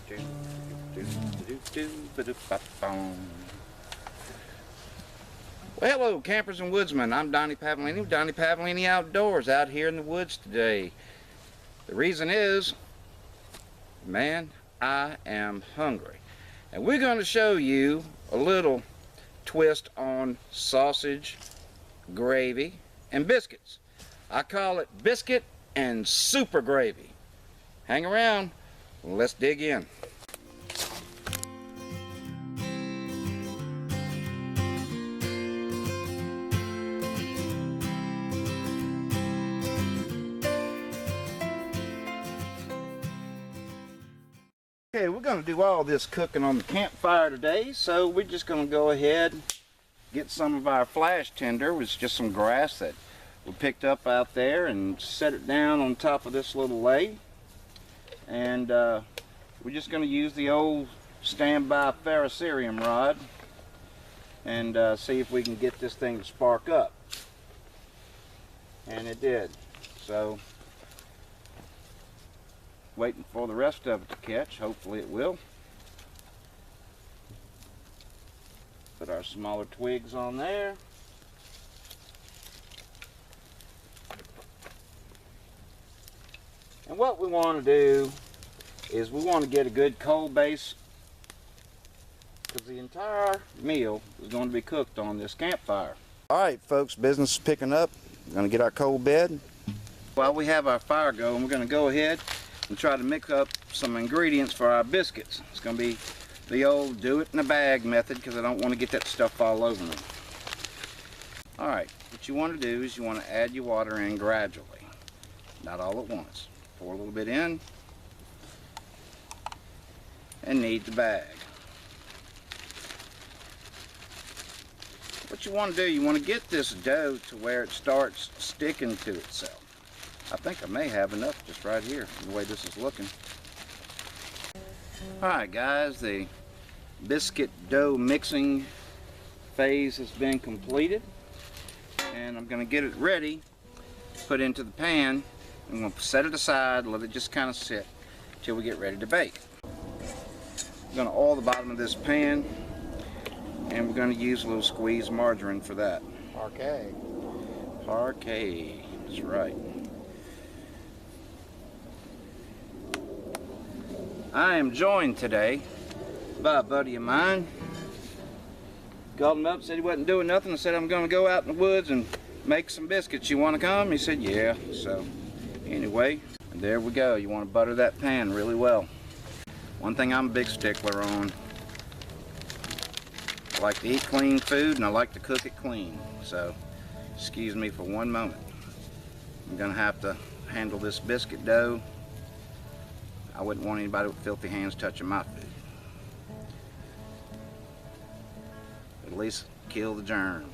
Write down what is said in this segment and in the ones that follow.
Well, hello, campers and woodsmen. I'm Donnie Pavlini with Donnie Pavlini Outdoors out here in the woods today. The reason is, man, I am hungry. And we're going to show you a little twist on sausage, gravy, and biscuits. I call it biscuit and super gravy. Hang around. Let's dig in. Okay, we're going to do all this cooking on the campfire today, so we're just going to go ahead and get some of our flash tinder, which is just some grass that we picked up out there, and set it down on top of this little lay. And we're just going to use the old standby ferrocerium rod and see if we can get this thing to spark up. And it did. So waiting for the rest of it to catch. Hopefully it will. Put our smaller twigs on there. And what we want to do is we want to get a good cold base, because the entire meal is going to be cooked on this campfire. Alright folks, business is picking up. We're going to get our cold bed. While we have our fire going, we're going to go ahead and try to mix up some ingredients for our biscuits. It's going to be the old do it in a bag method, because I don't want to get that stuff all over me. Alright, what you want to do is you want to add your water in gradually, not all at once. Pour a little bit in and knead the bag. What you want to do, you want to get this dough to where it starts sticking to itself. I think I may have enough just right here, the way this is looking. Alright guys, the biscuit dough mixing phase has been completed, and I'm going to get it ready, put into the pan. I'm going to set it aside, let it just kind of sit until we get ready to bake. I'm going to oil the bottom of this pan, and we're going to use a little squeezed margarine for that. Parquet. Parquet, that's right. I am joined today by a buddy of mine. Called him up, said he wasn't doing nothing. I said, I'm going to go out in the woods and make some biscuits. You want to come? He said, yeah. So anyway, and there we go. You want to butter that pan really well. One thing I'm a big stickler on, I like to eat clean food, and I like to cook it clean. So excuse me for one moment. I'm going to have to handle this biscuit dough. I wouldn't want anybody with filthy hands touching my food. At least kill the germs.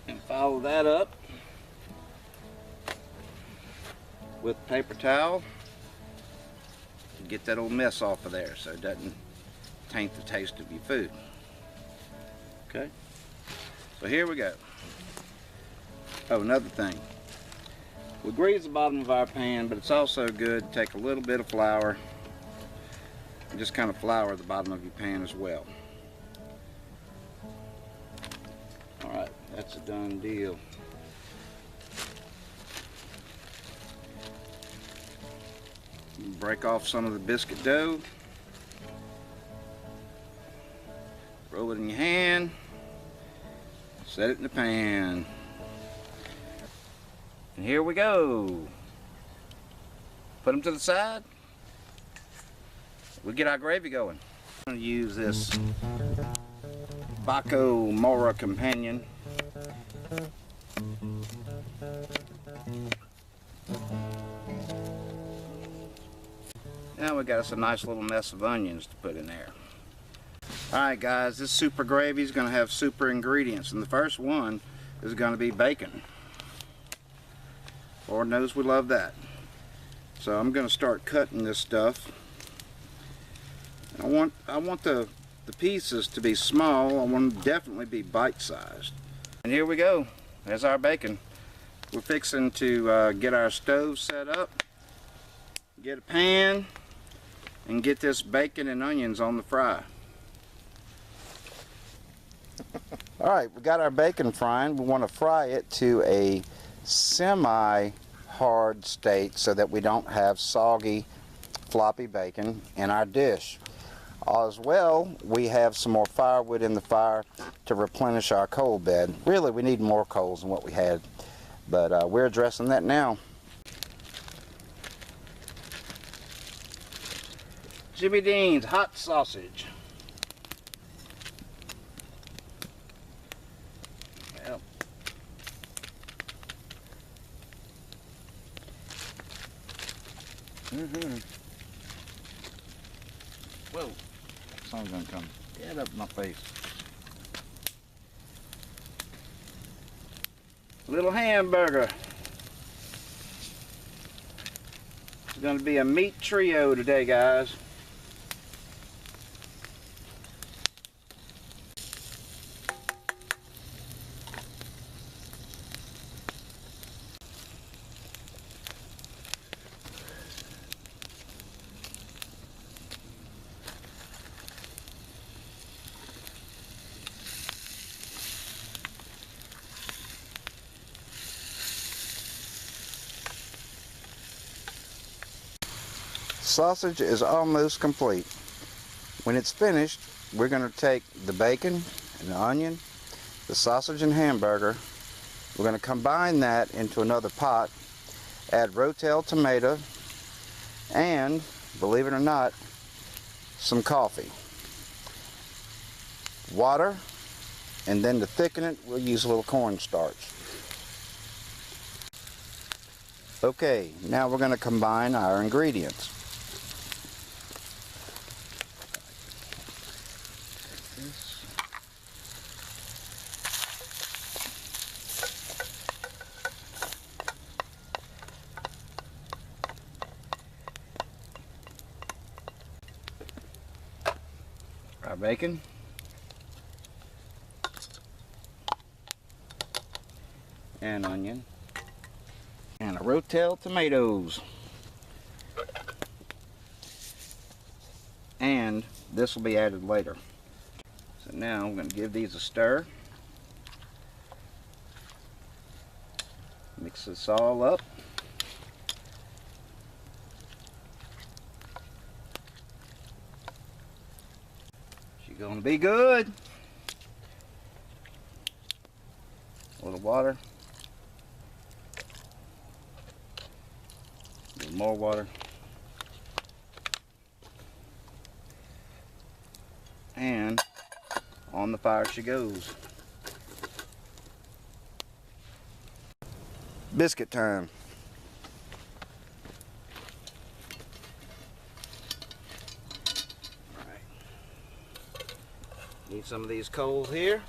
And follow that up with a paper towel to get that old mess off of there so it doesn't taint the taste of your food. Okay? So here we go. Oh, another thing. We grease the bottom of our pan, but it's also good to take a little bit of flour and just kind of flour the bottom of your pan as well. Alright, that's a done deal. Break off some of the biscuit dough. Roll it in your hand. Set it in the pan. And here we go. Put them to the side. We'll get our gravy going. I'm going to use this Baco Mora Companion. Now we got us a nice little mess of onions to put in there. Alright guys, this super gravy is going to have super ingredients, and the first one is going to be bacon. Lord knows we love that. So I'm going to start cutting this stuff. I want the pieces to be small. I want them to definitely be bite-sized. And here we go. There's our bacon. We're fixing to get our stove set up. Get a pan and get this bacon and onions on the fry. Alright, we got our bacon frying. We want to fry it to a semi-hard state so that we don't have soggy, floppy bacon in our dish. As well, we have some more firewood in the fire to replenish our coal bed. Really, we need more coals than what we had, but we're addressing that now. Jimmy Dean's hot sausage. Yep. Whoa, sun's gonna come dead up my face. Little hamburger. It's gonna be a meat trio today, guys. Sausage is almost complete. When it's finished, we're going to take the bacon and the onion, the sausage and hamburger. We're going to combine that into another pot, add rotel tomato, and, believe it or not, some coffee. Water, and then to thicken it, we'll use a little cornstarch. Okay, now we're going to combine our ingredients. Our bacon, and onion, and a rotel tomatoes, and this will be added later. So now I'm going to give these a stir, mix this all up. Gonna be good. A little water, a little more water, and on the fire she goes. Biscuit time. Need some of these coals here.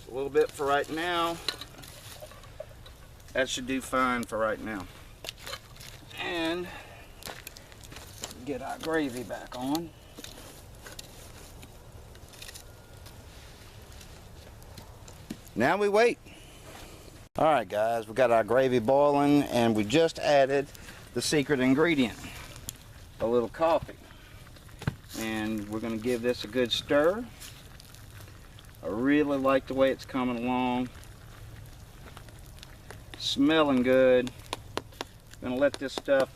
A little bit for right now. That should do fine for right now. And get our gravy back on. Now we wait. Alright guys, we got our gravy boiling and we just added the secret ingredient, a little coffee. And we're going to give this a good stir. I really like the way it's coming along. Smelling good. Going to let this stuff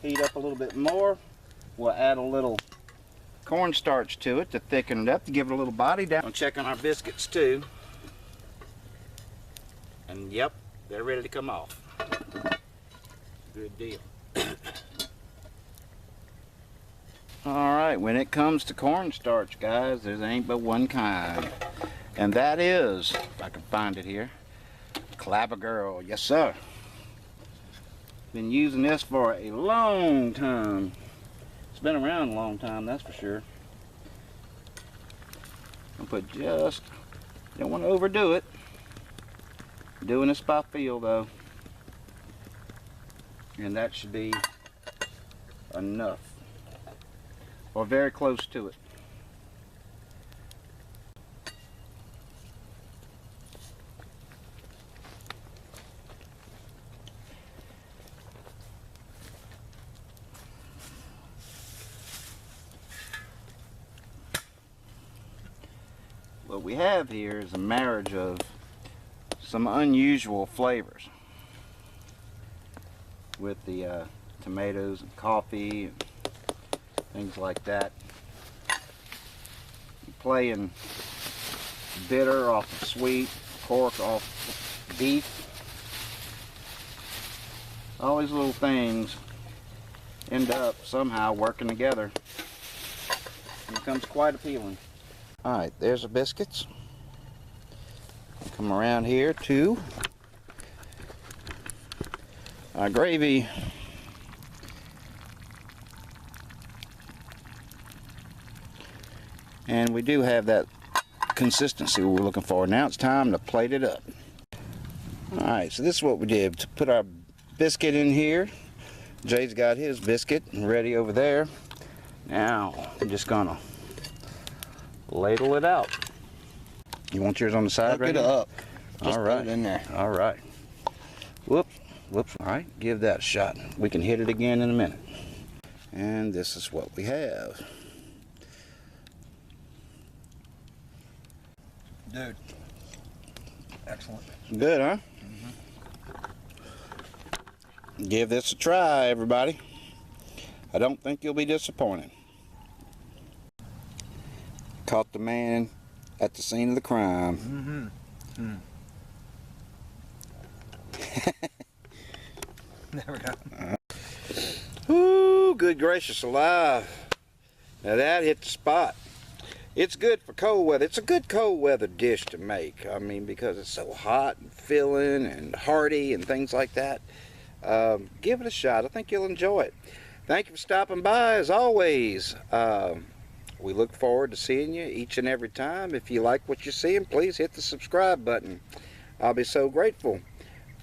heat up a little bit more. We'll add a little cornstarch to it to thicken it up, to give it a little body down. I'm checking our biscuits too. And yep, they're ready to come off. Good deal. Alright, when it comes to cornstarch, guys, there ain't but one kind. And that is, if I can find it here, Clabber Girl. Yes, sir. Been using this for a long time. It's been around a long time, that's for sure. I'll put just, don't want to overdo it. Doing this by feel though, and that should be enough, or very close to it. what we have here is a marriage of some unusual flavors with the tomatoes and coffee and things like that. Playing bitter off of sweet, cork off of beef. All these little things end up somehow working together. It becomes quite appealing. Alright, there's the biscuits. Come around here to our gravy. And we do have that consistency we're looking for. Now it's time to plate it up. Alright, so this is what we did. To put our biscuit in here. Jay's got his biscuit ready over there. Now I'm just gonna ladle it out. You want yours on the side? Look it up. Just all right. put it in there. All right. Whoops. All right, give that a shot. We can hit it again in a minute. And this is what we have. Dude. Excellent. Good, huh? Give this a try, everybody. I don't think you'll be disappointed. Caught the man at the scene of the crime. There we go. Ooh, good gracious alive. Now that hit the spot. It's good for cold weather. It's a good cold weather dish to make. I mean, because it's so hot and filling and hearty and things like that. Give it a shot. I think you'll enjoy it. Thank you for stopping by as always. We look forward to seeing you each and every time. If you like what you're seeing, please hit the subscribe button. I'll be so grateful.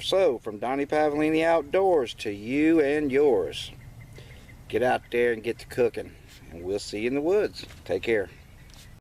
So, from Donnie Pavlini Outdoors to you and yours, get out there and get to cooking. And we'll see you in the woods. Take care.